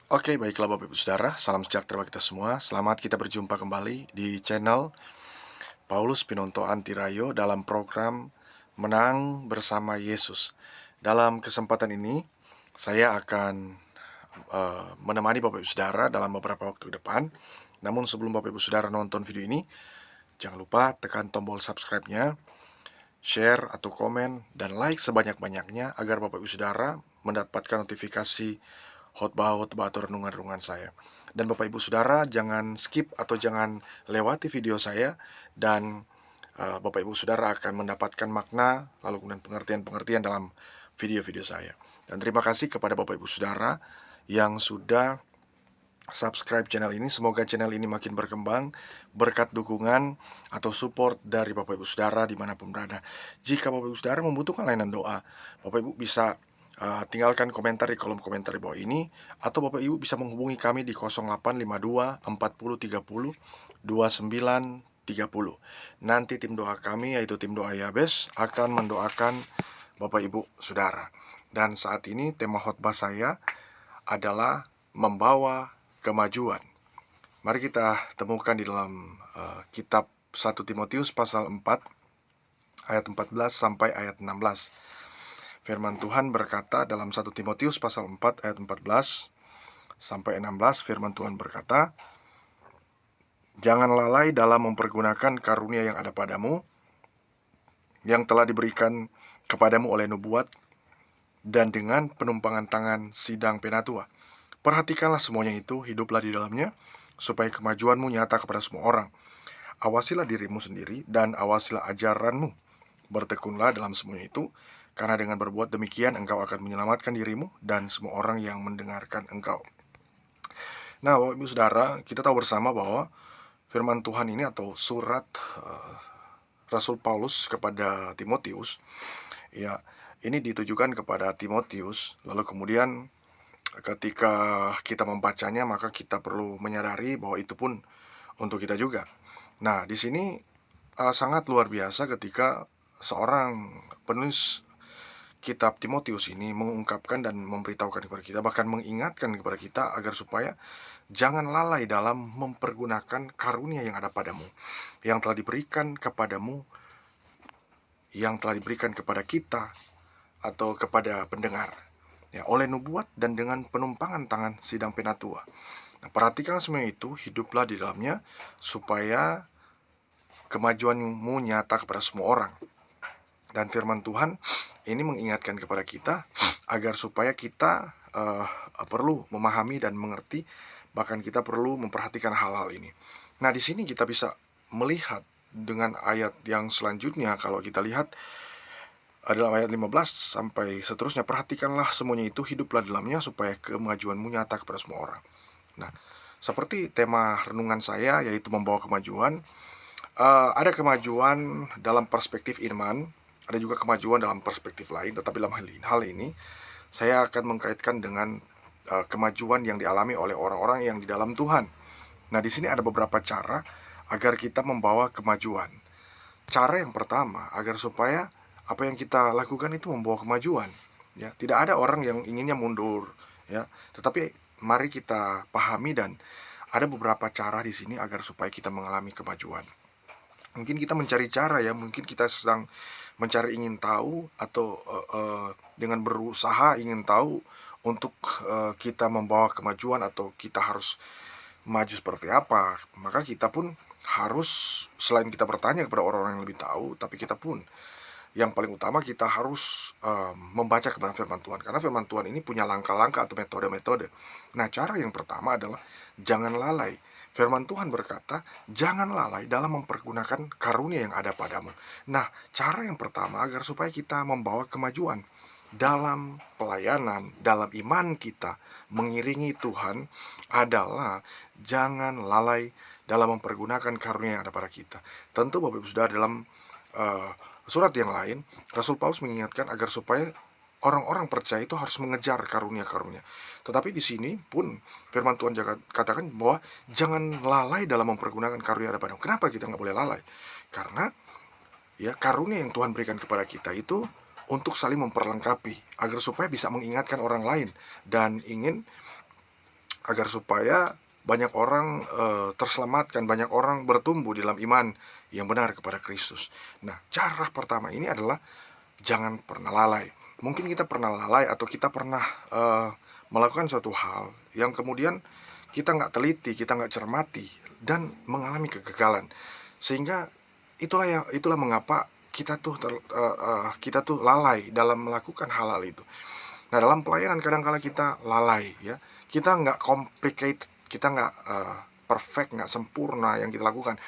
Oke, baiklah Bapak Ibu Saudara, salam sejahtera bagi kita semua. Selamat kita berjumpa kembali di channel Paulus Pinonto Antirayo dalam program Menang Bersama Yesus. Dalam kesempatan ini, saya akan menemani Bapak Ibu Saudara dalam beberapa waktu ke depan. Namun sebelum Bapak Ibu Saudara nonton video ini, jangan lupa tekan tombol subscribe-nya, share atau komen, dan like sebanyak-banyaknya agar Bapak Ibu Saudara mendapatkan notifikasi khotbah-khotbah atau renungan-renungan saya. Dan Bapak Ibu Saudara jangan skip atau jangan lewati video saya, dan Bapak Ibu Saudara akan mendapatkan makna lalu kemudian pengertian-pengertian dalam video-video saya. Dan terima kasih kepada Bapak Ibu Saudara yang sudah subscribe channel ini. Semoga channel ini makin berkembang berkat dukungan atau support dari Bapak Ibu Saudara dimanapun berada. Jika Bapak Ibu Saudara membutuhkan layanan doa, Bapak Ibu bisa tinggalkan komentar di kolom komentar di bawah ini, atau Bapak Ibu bisa menghubungi kami di 0852 40 30 29 30. Nanti tim doa kami, yaitu tim doa Yabes, akan mendoakan Bapak Ibu Saudara. Dan saat ini tema khotbah saya adalah membawa kemajuan. Mari kita temukan di dalam kitab 1 Timotius pasal 4 ayat 14 sampai ayat 16. Firman Tuhan berkata dalam 1 Timotius pasal 4 ayat 14 sampai 16, firman Tuhan berkata, "Jangan lalai dalam mempergunakan karunia yang ada padamu, yang telah diberikan kepadamu oleh nubuat, dan dengan penumpangan tangan sidang penatua. Perhatikanlah semuanya itu, hiduplah di dalamnya, supaya kemajuanmu nyata kepada semua orang. Awasilah dirimu sendiri, dan awasilah ajaranmu. Bertekunlah dalam semuanya itu, karena dengan berbuat demikian engkau akan menyelamatkan dirimu dan semua orang yang mendengarkan engkau." Nah, Bapak Ibu Saudara, kita tahu bersama bahwa firman Tuhan ini atau surat Rasul Paulus kepada Timotius, ya, ini ditujukan kepada Timotius. Lalu kemudian ketika kita membacanya, maka kita perlu menyadari bahwa itu pun untuk kita juga. Nah, di sini sangat luar biasa ketika seorang penulis kitab Timotius ini mengungkapkan dan memberitahukan kepada kita, bahkan mengingatkan kepada kita agar supaya jangan lalai dalam mempergunakan karunia yang ada padamu, yang telah diberikan kepadamu, yang telah diberikan kepada kita atau kepada pendengar, ya, oleh nubuat dan dengan penumpangan tangan sidang penatua. Nah, perhatikan semua itu, hiduplah di dalamnya supaya kemajuanmu nyata kepada semua orang. Dan firman Tuhan ini mengingatkan kepada kita agar supaya kita perlu memahami dan mengerti, bahkan kita perlu memperhatikan hal-hal ini. Nah, di sini kita bisa melihat dengan ayat yang selanjutnya. Kalau kita lihat adalah ayat 15 sampai seterusnya, perhatikanlah semuanya itu, hiduplah dalamnya supaya kemajuanmu nyata kepada semua orang. Nah, seperti tema renungan saya, yaitu membawa kemajuan. Ada kemajuan dalam perspektif iman, ada juga kemajuan dalam perspektif lain, tetapi dalam hal ini saya akan mengkaitkan dengan kemajuan yang dialami oleh orang-orang yang di dalam Tuhan. Nah, di sini ada beberapa cara agar kita membawa kemajuan. Cara yang pertama, agar supaya apa yang kita lakukan itu membawa kemajuan, ya. Tidak ada orang yang inginnya mundur, ya. Tetapi mari kita pahami dan ada beberapa cara di sini agar supaya kita mengalami kemajuan. Mungkin kita mencari cara, ya, mungkin kita sedang mencari, ingin tahu, atau dengan berusaha ingin tahu untuk kita membawa kemajuan atau kita harus maju seperti apa. Maka kita pun harus, selain kita bertanya kepada orang-orang yang lebih tahu, tapi kita pun yang paling utama kita harus membaca kebenaran firman Tuhan, karena firman Tuhan ini punya langkah-langkah atau metode-metode. Nah, cara yang pertama adalah jangan lalai. Firman Tuhan berkata, jangan lalai dalam mempergunakan karunia yang ada padamu. Nah, cara yang pertama agar supaya kita membawa kemajuan dalam pelayanan, dalam iman kita mengiringi Tuhan adalah jangan lalai dalam mempergunakan karunia yang ada pada kita. Tentu Bapak Ibu Saudara, dalam surat yang lain, Rasul Paulus mengingatkan agar supaya orang-orang percaya itu harus mengejar karunia-karunia. Tetapi di sini pun firman Tuhan katakan bahwa jangan lalai dalam mempergunakan karunia yang ada padamu. Kenapa kita nggak boleh lalai? Karena, ya, karunia yang Tuhan berikan kepada kita itu untuk saling memperlengkapi, agar supaya bisa mengingatkan orang lain dan ingin agar supaya banyak orang terselamatkan, banyak orang bertumbuh dalam iman yang benar kepada Kristus. Nah, cara pertama ini adalah jangan pernah lalai. Mungkin kita pernah lalai atau kita pernah melakukan suatu hal yang kemudian kita nggak teliti, kita nggak cermati, dan mengalami kegagalan. Sehingga itulah mengapa kita tuh lalai dalam melakukan hal-hal itu. Nah, dalam pelayanan kadang-kala kita lalai, ya. Kita nggak complicated, kita nggak perfect, nggak sempurna yang kita lakukan.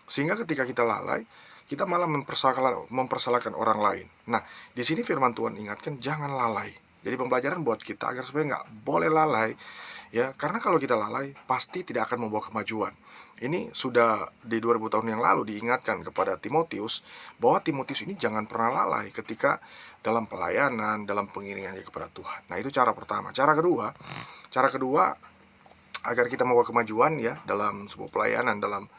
Sehingga ketika kita lalai, kita malah mempersalahkan orang lain. Nah, di sini firman Tuhan ingatkan jangan lalai. Jadi pembelajaran buat kita agar supaya nggak boleh lalai, ya. Karena kalau kita lalai, pasti tidak akan membawa kemajuan. Ini sudah di 2000 tahun yang lalu diingatkan kepada Timotius bahwa Timotius ini jangan pernah lalai ketika dalam pelayanan, dalam pengiringannya kepada Tuhan. Nah, itu cara pertama. Cara kedua agar kita membawa kemajuan, ya, dalam sebuah pelayanan, dalam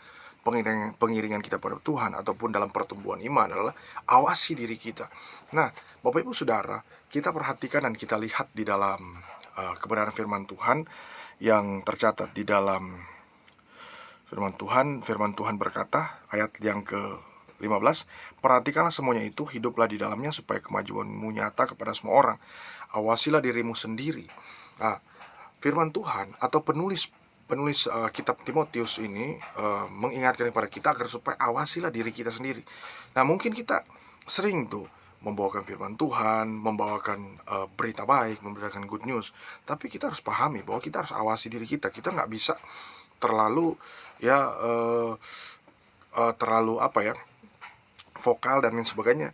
pengiringan kita pada Tuhan ataupun dalam pertumbuhan iman adalah awasi diri kita. Nah, Bapak Ibu Saudara, kita perhatikan dan kita lihat di dalam kebenaran firman Tuhan yang tercatat di dalam firman Tuhan berkata, ayat yang ke-15, perhatikanlah semuanya itu, hiduplah di dalamnya supaya kemajuanmu nyata kepada semua orang. Awasilah dirimu sendiri. Nah, firman Tuhan atau penulis kitab Timotius ini mengingatkan kepada kita agar supaya awasilah diri kita sendiri. Nah, mungkin kita sering tuh membawakan firman Tuhan, membawakan berita baik, memberikan good news, tapi kita harus pahami bahwa kita harus awasi diri kita. Kita nggak bisa terlalu terlalu vokal dan lain sebagainya,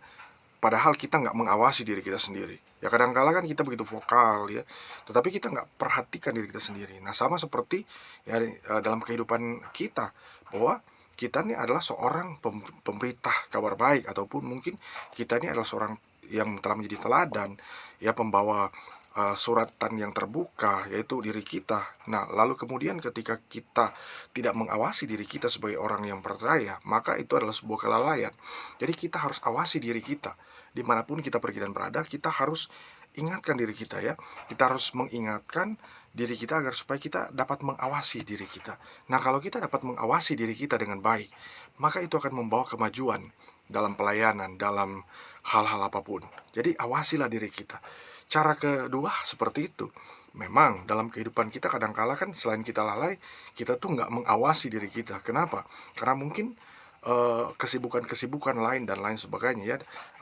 padahal kita nggak mengawasi diri kita sendiri. Ya, kadang-kala kan kita begitu vokal, ya, tetapi kita nggak perhatikan diri kita sendiri. Nah, sama seperti ya dalam kehidupan kita, bahwa kita ini adalah seorang pemberita kabar baik, ataupun mungkin kita ini adalah seorang yang telah menjadi teladan, ya, pembawa suratan yang terbuka, yaitu diri kita. Nah, lalu kemudian ketika kita tidak mengawasi diri kita sebagai orang yang percaya, maka itu adalah sebuah kelalaian. Jadi kita harus awasi diri kita. Dimanapun kita pergi dan berada, kita harus ingatkan diri kita, ya. Kita harus mengingatkan diri kita agar supaya kita dapat mengawasi diri kita. Nah, kalau kita dapat mengawasi diri kita dengan baik, maka itu akan membawa kemajuan dalam pelayanan, dalam hal-hal apapun. Jadi awasilah diri kita. Cara kedua seperti itu. Memang dalam kehidupan kita kadang-kala kan selain kita lalai, kita tuh nggak mengawasi diri kita. Kenapa? Karena mungkin kesibukan-kesibukan lain dan lain sebagainya, ya,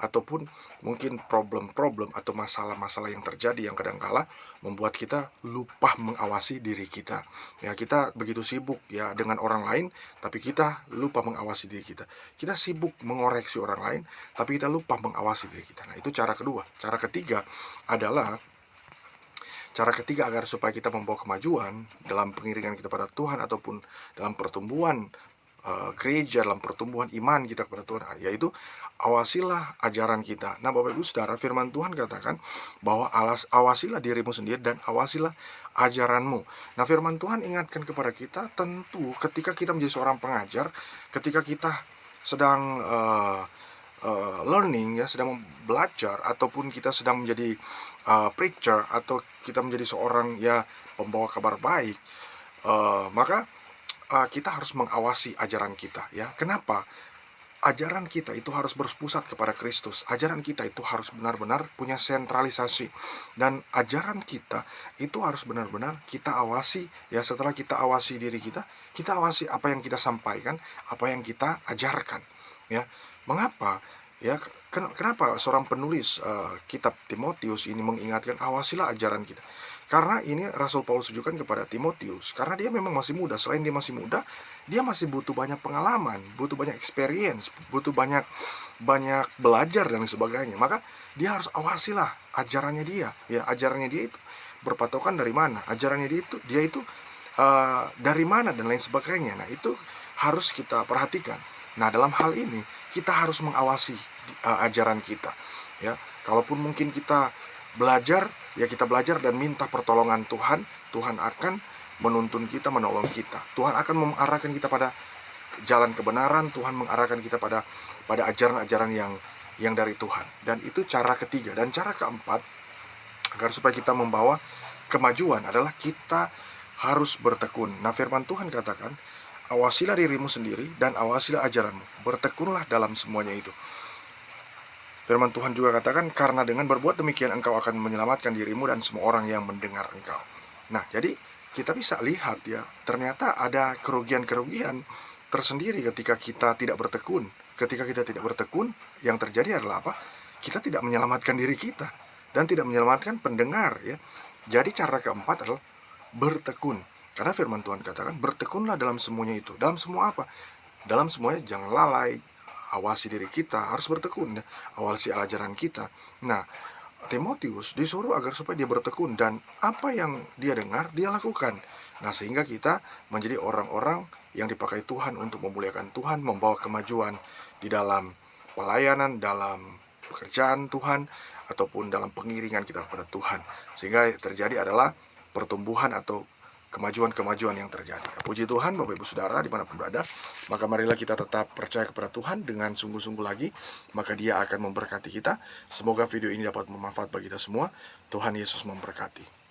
ataupun mungkin problem-problem atau masalah-masalah yang terjadi yang kadang-kala membuat kita lupa mengawasi diri kita. Ya, kita begitu sibuk, ya, dengan orang lain, tapi kita lupa mengawasi diri kita. Kita sibuk mengoreksi orang lain, tapi kita lupa mengawasi diri kita. Nah, itu cara kedua. Cara ketiga agar supaya kita membawa kemajuan dalam pengiringan kita pada Tuhan ataupun dalam pertumbuhan gereja, dalam pertumbuhan iman kita kepada Tuhan, yaitu awasilah ajaran kita. Nah, Bapak Ibu Saudara, firman Tuhan katakan bahwa awasilah dirimu sendiri dan awasilah ajaranmu. Nah, firman Tuhan ingatkan kepada kita, tentu ketika kita menjadi seorang pengajar, ketika kita sedang learning, ya, sedang belajar, ataupun kita sedang menjadi preacher, atau kita menjadi seorang, ya, pembawa kabar baik, maka kita harus mengawasi ajaran kita, ya. Kenapa? Ajaran kita itu harus berpusat kepada Kristus. Ajaran kita itu harus benar-benar punya sentralisasi, dan ajaran kita itu harus benar-benar kita awasi, ya. Setelah kita awasi diri kita awasi apa yang kita sampaikan, apa yang kita ajarkan, ya. Mengapa? Ya, kenapa seorang penulis kitab Timotius ini mengingatkan awasilah ajaran kita? Karena ini Rasul Paulus tujukan kepada Timotius, karena dia memang masih muda. Selain dia masih muda, dia masih butuh banyak pengalaman, butuh banyak experience, butuh banyak belajar dan sebagainya. Maka dia harus awasilah ajarannya dia, ya. Ajarannya dia itu berpatokan dari mana? Ajarannya dia itu dari mana dan lain sebagainya. Nah, itu harus kita perhatikan. Nah, dalam hal ini kita harus mengawasi ajaran kita, ya. Kalaupun mungkin kita belajar, ya, kita belajar dan minta pertolongan Tuhan. Tuhan akan menuntun kita, menolong kita. Tuhan akan mengarahkan kita pada jalan kebenaran. Tuhan mengarahkan kita pada ajaran-ajaran yang dari Tuhan. Dan itu cara ketiga. Dan cara keempat agar supaya kita membawa kemajuan adalah kita harus bertekun. Nah, firman Tuhan katakan, awasilah dirimu sendiri dan awasilah ajaranmu. Bertekunlah dalam semuanya itu. Firman Tuhan juga katakan, karena dengan berbuat demikian engkau akan menyelamatkan dirimu dan semua orang yang mendengar engkau. Nah, jadi kita bisa lihat ya, ternyata ada kerugian-kerugian tersendiri ketika kita tidak bertekun. Ketika kita tidak bertekun, yang terjadi adalah apa? Kita tidak menyelamatkan diri kita dan tidak menyelamatkan pendengar ya. Jadi cara keempat adalah bertekun. Karena firman Tuhan katakan, bertekunlah dalam semuanya itu. Dalam semua apa? Dalam semuanya jangan lalai, awasi diri kita, harus bertekun ya, awasi ajaran kita. Nah, Timotius disuruh agar supaya dia bertekun dan apa yang dia dengar dia lakukan. Nah, sehingga kita menjadi orang-orang yang dipakai Tuhan untuk memuliakan Tuhan, membawa kemajuan di dalam pelayanan, dalam pekerjaan Tuhan, ataupun dalam pengiringan kita kepada Tuhan. Sehingga terjadi adalah pertumbuhan atau kemajuan-kemajuan yang terjadi. Puji Tuhan, Bapak Ibu Saudara dimanapun berada, maka marilah kita tetap percaya kepada Tuhan dengan sungguh-sungguh lagi, maka Dia akan memberkati kita. Semoga video ini dapat bermanfaat bagi kita semua. Tuhan Yesus memberkati.